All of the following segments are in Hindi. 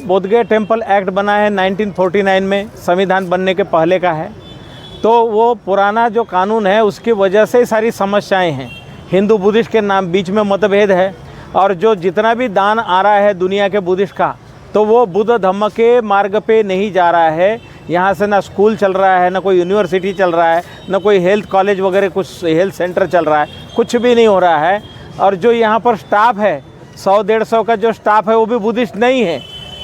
बोधगया टेम्पल एक्ट बना है 1949 में, संविधान बनने के पहले का है, तो वो पुराना जो कानून है उसकी वजह से सारी समस्याएं हैं। हिंदू बुद्धिस्ट के नाम बीच में मतभेद है, और जो जितना भी दान आ रहा है दुनिया के बुद्धिस्ट का, तो वो बुद्ध धम्म के मार्ग पे नहीं जा रहा है। यहाँ से ना स्कूल चल रहा है, ना कोई यूनिवर्सिटी चल रहा है, ना कोई हेल्थ कॉलेज वगैरह कुछ हेल्थ सेंटर चल रहा है, कुछ भी नहीं हो रहा है। और जो यहाँ पर स्टाफ है 100-150 का जो स्टाफ है वो भी बुद्धिस्ट नहीं है।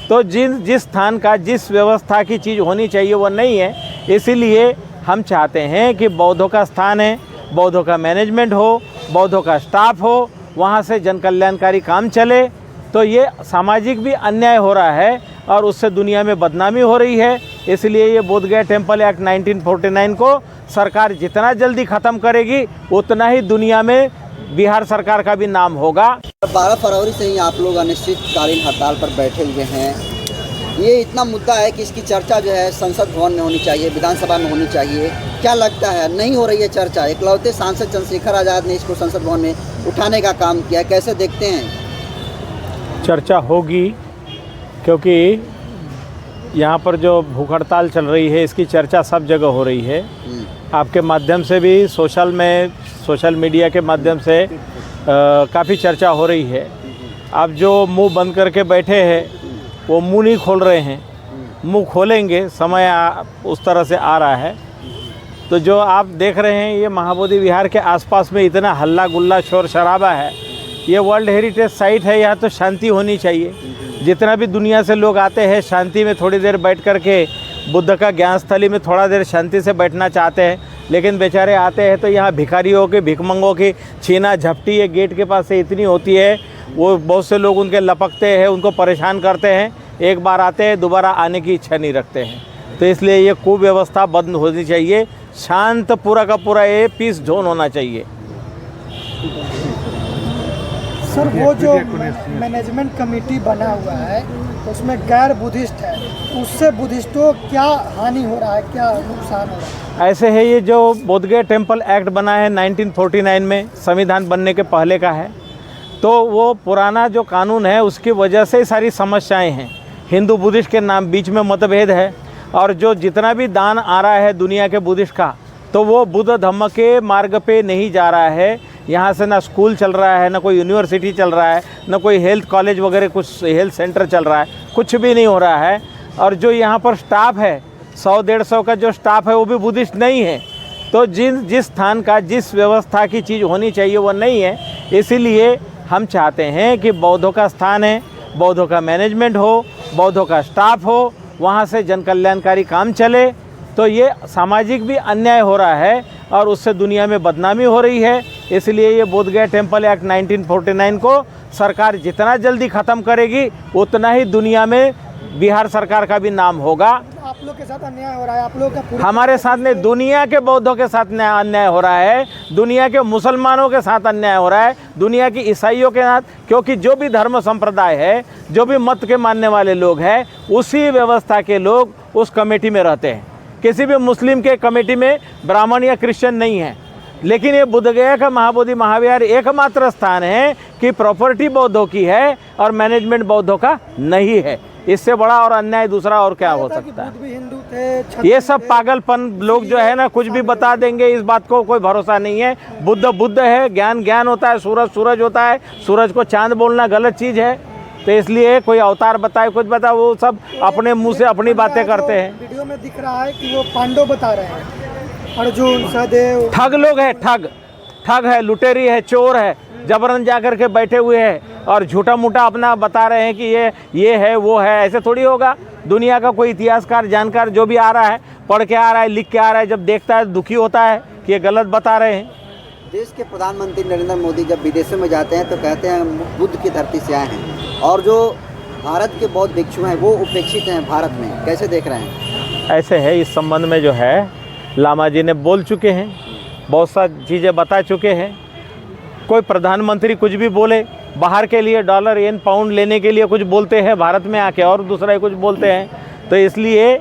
तो जिस स्थान का जिस व्यवस्था की चीज़ होनी चाहिए वो नहीं है। इसीलिए हम चाहते हैं कि बौद्धों का स्थान है, बौद्धों का मैनेजमेंट हो, बौद्धों का स्टाफ हो, वहाँ से जन कल्याणकारी काम चले। तो ये सामाजिक भी अन्याय हो रहा है और उससे दुनिया में बदनामी हो रही है। इसलिए ये बोधगया टेम्पल एक्ट 1949 को सरकार जितना जल्दी ख़त्म करेगी उतना ही दुनिया में बिहार सरकार का भी नाम होगा। 12 फरवरी से ही आप लोग अनिश्चितकालीन हड़ताल पर बैठे हुए हैं। ये इतना मुद्दा है कि इसकी चर्चा जो है संसद भवन में होनी चाहिए, विधानसभा में होनी चाहिए। क्या लगता है नहीं हो रही है चर्चा? इकलौते सांसद चंद्रशेखर आज़ाद ने इसको संसद भवन में उठाने का काम किया, कैसे देखते हैं? चर्चा होगी, क्योंकि यहाँ पर जो भूख हड़ताल चल रही है इसकी चर्चा सब जगह हो रही है। आपके माध्यम से भी सोशल मीडिया के माध्यम से काफ़ी चर्चा हो रही है। अब जो मुंह बंद करके बैठे हैं वो मुंह नहीं खोल रहे हैं, मुंह खोलेंगे, समय उस तरह से आ रहा है। तो जो आप देख रहे हैं ये महाबोधि विहार के आसपास में इतना हल्ला गुल्ला शोर शराबा है। ये वर्ल्ड हेरिटेज साइट है, यहाँ तो शांति होनी चाहिए। जितना भी दुनिया से लोग आते हैं शांति में थोड़ी देर बैठ कर के बुद्ध का ज्ञान स्थली में थोड़ा देर शांति से बैठना चाहते हैं, लेकिन बेचारे आते हैं तो यहाँ भिखारियों के भिखमंगों की छीना झपटी ये गेट के पास से इतनी होती है। वो बहुत से लोग उनके लपकते हैं, उनको परेशान करते हैं, एक बार आते हैं दोबारा आने की इच्छा नहीं रखते हैं। तो इसलिए ये कुव्यवस्था बंद होनी चाहिए, शांत पूरा का पूरा ये पीस जोन होना चाहिए। सर वो जो मैनेजमेंट कमेटी बना हुआ है उसमें गैर बुद्धिस्ट है, उससे बुद्धिस्टों क्या हानि हो रहा है, क्या नुकसान हो रहा है? ऐसे है, ये जो बोधगया टेम्पल एक्ट बना है 1949 में, संविधान बनने के पहले का है, तो वो पुराना जो कानून है उसकी वजह से सारी समस्याएं हैं। हिंदू बुद्धिस्ट के नाम बीच में मतभेद है, और जो जितना भी दान आ रहा है दुनिया के बुद्धिस्ट का, तो वो बुद्ध धम्म के मार्ग पे नहीं जा रहा है। यहाँ से ना स्कूल चल रहा है, ना कोई यूनिवर्सिटी चल रहा है, ना कोई हेल्थ कॉलेज वगैरह कुछ हेल्थ सेंटर चल रहा है, कुछ भी नहीं हो रहा है। और जो यहाँ पर स्टाफ है 100-150 का जो स्टाफ है वो भी बुद्धिस्ट नहीं है। तो जिस स्थान का जिस व्यवस्था की चीज़ होनी चाहिए वो नहीं है। इसीलिए हम चाहते हैं कि बौद्धों का स्थान है, बौद्धों का मैनेजमेंट हो, बौद्धों का स्टाफ हो, वहाँ से जन कल्याणकारी काम चले। तो ये सामाजिक भी अन्याय हो रहा है और उससे दुनिया में बदनामी हो रही है। इसलिए ये बोधगया टेम्पल एक्ट 1949 को सरकार जितना जल्दी ख़त्म करेगी उतना ही दुनिया में बिहार सरकार का भी नाम होगा। आप लोग के साथ अन्याय हो रहा है, आप लोग का हमारे साथ नहीं, दुनिया के बौद्धों के साथ अन्याय हो रहा है, दुनिया के मुसलमानों के साथ अन्याय हो रहा है, दुनिया की ईसाइयों के साथ। क्योंकि जो भी धर्म संप्रदाय है, जो भी मत के मानने वाले लोग हैं, उसी व्यवस्था के लोग उस कमेटी में रहते हैं। किसी भी मुस्लिम के कमेटी में ब्राह्मण या क्रिश्चियन नहीं है। लेकिन ये बोधगया का महाबोधि महाविहार एकमात्र स्थान है कि प्रॉपर्टी बौद्धों की है और मैनेजमेंट बौद्धों का नहीं है। इससे बड़ा और अन्याय दूसरा और क्या हो सकता है? हिंदू थे, ये सब पागलपन लोग जो है ना कुछ भी बता देंगे, इस बात को कोई भरोसा नहीं है। बुद्ध बुद्ध है, ज्ञान ज्ञान होता है, सूरज सूरज होता है, सूरज को चांद बोलना गलत चीज़ है। तो इसलिए कोई अवतार बताए कुछ बताए, वो सब अपने मुंह से अपनी बातें करते हैं। वीडियो में दिख रहा है कि वो पांडव बता रहे हैं, अर्जुन सहदेव। ठग लोग हैं, ठग है, लुटेरी है, चोर है, जबरन जाकर के बैठे हुए हैं और झूठा मूठा अपना बता रहे हैं कि ये है वो है। ऐसे थोड़ी होगा। दुनिया का कोई इतिहासकार जानकार जो भी आ रहा है, पढ़ के आ रहा है, लिख के आ रहा है, जब देखता है दुखी होता है कि ये गलत बता रहे हैं। देश के प्रधानमंत्री नरेंद्र मोदी जब विदेशों में जाते हैं तो कहते हैं बुद्ध की धरती से आए हैं, और जो भारत के बौद्ध भिक्षु हैं वो उपेक्षित हैं भारत में। कैसे देख रहे हैं? ऐसे है, इस संबंध में जो है लामा जी ने बोल चुके हैं, बहुत सारी चीज़ें बता चुके हैं। कोई प्रधानमंत्री कुछ भी बोले, बाहर के लिए डॉलर येन पाउंड लेने के लिए कुछ बोलते हैं, भारत में आके और दूसरा ही कुछ बोलते हैं। तो इसलिए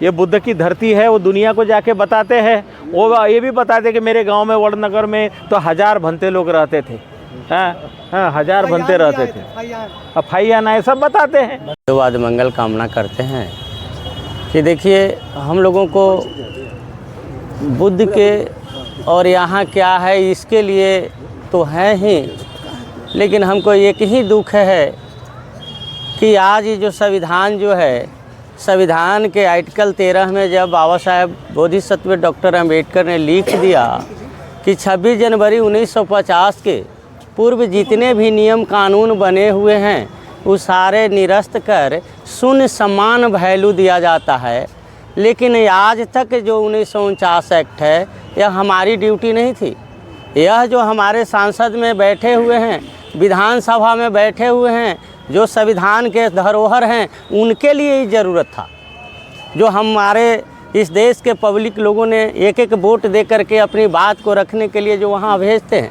ये बुद्ध की धरती है, वो दुनिया को जाके बताते हैं। वो ये भी बताते कि मेरे गांव में वड़नगर में तो 1000 भंते लोग रहते थे। हाँ, हजार बनते रहते थे। अब फैयान आए सब बताते हैं। तो बाद मंगल कामना करते हैं कि देखिए हम लोगों को बुद्ध के और यहाँ क्या है इसके लिए तो है ही, लेकिन हमको एक ही दुख है कि आज ये जो संविधान जो है, संविधान के आर्टिकल 13 में जब बाबा साहेब बोधिसत्व डॉक्टर अम्बेडकर ने लिख दिया कि 26 जनवरी 1950 के पूर्व जितने भी नियम कानून बने हुए हैं वो सारे निरस्त कर शून्य समान वैल्यू दिया जाता है, लेकिन आज तक जो 1949 एक्ट है यह हमारी ड्यूटी नहीं थी। यह जो हमारे सांसद में बैठे हुए हैं, विधानसभा में बैठे हुए हैं, जो संविधान के धरोहर हैं, उनके लिए ही ज़रूरत था। जो हमारे इस देश के पब्लिक लोगों ने एक एक वोट दे करके अपनी बात को रखने के लिए जो वहाँ भेजते हैं,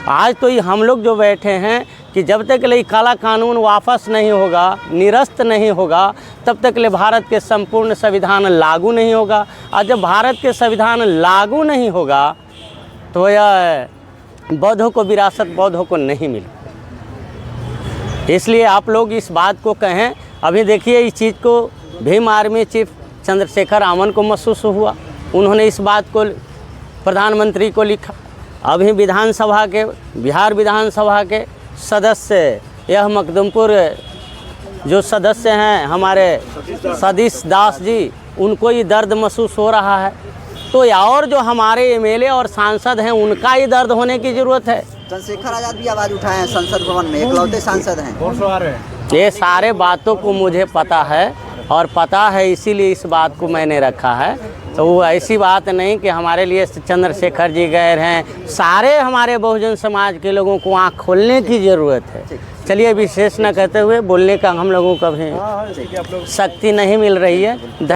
आज तो ये हम लोग जो बैठे हैं कि जब तक ले काला कानून वापस नहीं होगा, निरस्त नहीं होगा, तब तक ले भारत के संपूर्ण संविधान लागू नहीं होगा। और जब भारत के संविधान लागू नहीं होगा तो यह बौद्धों को विरासत बौद्धों को नहीं मिलेगी। इसलिए आप लोग इस बात को कहें। अभी देखिए इस चीज़ को भीम आर्मी चीफ चंद्रशेखर आमन को महसूस हुआ, उन्होंने इस बात को प्रधानमंत्री को लिखा। अभी विधानसभा के बिहार विधानसभा के सदस्य यह मखदुमपुर जो सदस्य हैं हमारे सतीश दास जी, उनको ये दर्द महसूस हो रहा है। तो और जो हमारे एमएलए और सांसद हैं उनका ही दर्द होने की ज़रूरत है। चंद्रशेखर आजाद भी आवाज़ उठाए हैं संसद भवन में, इकलौते सांसद हैं। ये सारे बातों को मुझे पता है और पता है, इसीलिए इस बात को मैंने रखा है। तो वो ऐसी बात नहीं कि हमारे लिए चंद्रशेखर जी गैर हैं, सारे हमारे बहुजन समाज के लोगों को आँख खोलने की ज़रूरत है। चलिए विशेष न कहते हुए बोलने का हम लोगों को भी शक्ति नहीं मिल रही है।